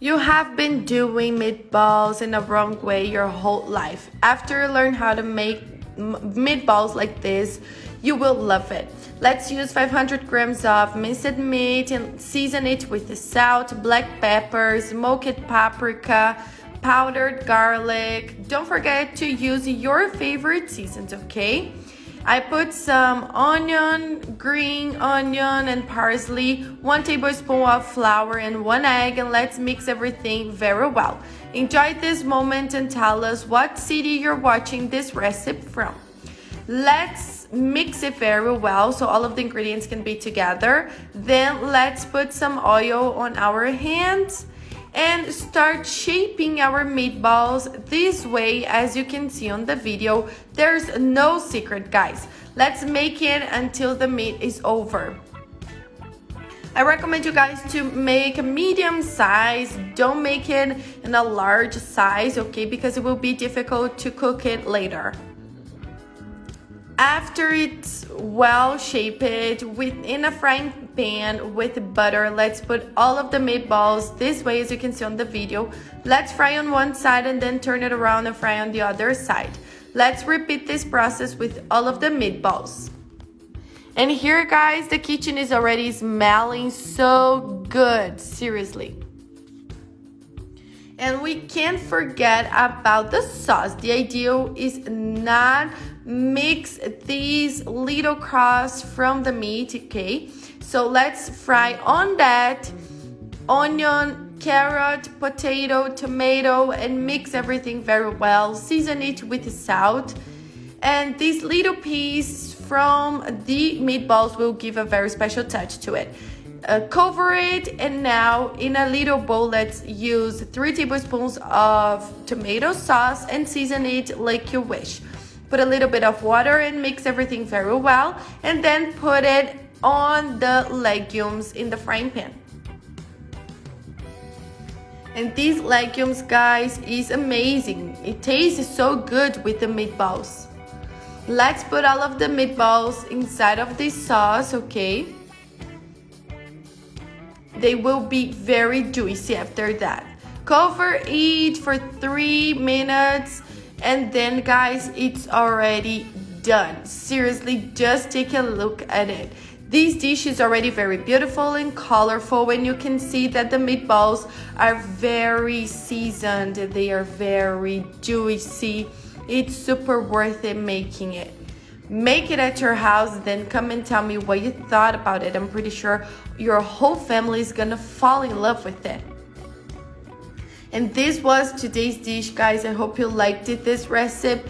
You have been doing meatballs in a wrong way your whole life. After you learn how to make meatballs like this, you will love it. Let's use 500 grams of minced meat and season it with the salt, black pepper, smoked paprika, powdered garlic. Don't forget to use your favorite seasons, okay? I put some onion, green onion and parsley, 1 tablespoon of flour and 1 egg, and let's mix everything very well. Enjoy this moment and tell us what city you're watching this recipe from. Let's mix it very well so all of the ingredients can be together. Then let's put some oil on our hands and start shaping our meatballs this way. As you can see on the video, there's no secret, guys. Let's make it until the meat is over. I recommend you guys to make a medium size. Don't make it in a large size, okay, because it will be difficult to cook it later. After it's well shaped within a frying pan with butter, let's put all of the meatballs this way, as you can see on the video. Let's fry on one side and then turn it around and fry on the other side. Let's repeat this process with all of the meatballs. And here, guys, the kitchen is already smelling so good, seriously. And we can't forget about the sauce. The idea is not mix these little crusts from the meat, okay? So let's fry on that onion, carrot, potato, tomato, and mix everything very well. Season it with salt. And these little pieces from the meatballs will give a very special touch to it. Cover it, and now in a little bowl, let's use 3 tablespoons of tomato sauce and season it like you wish. Put a little bit of water and mix everything very well, and then put it on the legumes in the frying pan. And these legumes, guys, is amazing. It tastes so good with the meatballs. Let's put all of the meatballs inside of this sauce, okay? They will be very juicy after that. Cover it for 3 minutes, and then, guys, it's already done. Seriously, just take a look at it. This dish is already very beautiful and colorful, and you can see that the meatballs are very seasoned. They are very juicy. It's super worth it making it. Make it at your house, then come and tell me what you thought about it. I'm pretty sure your whole family is gonna fall in love with it. And this was today's dish, guys. I hope you liked it, this recipe.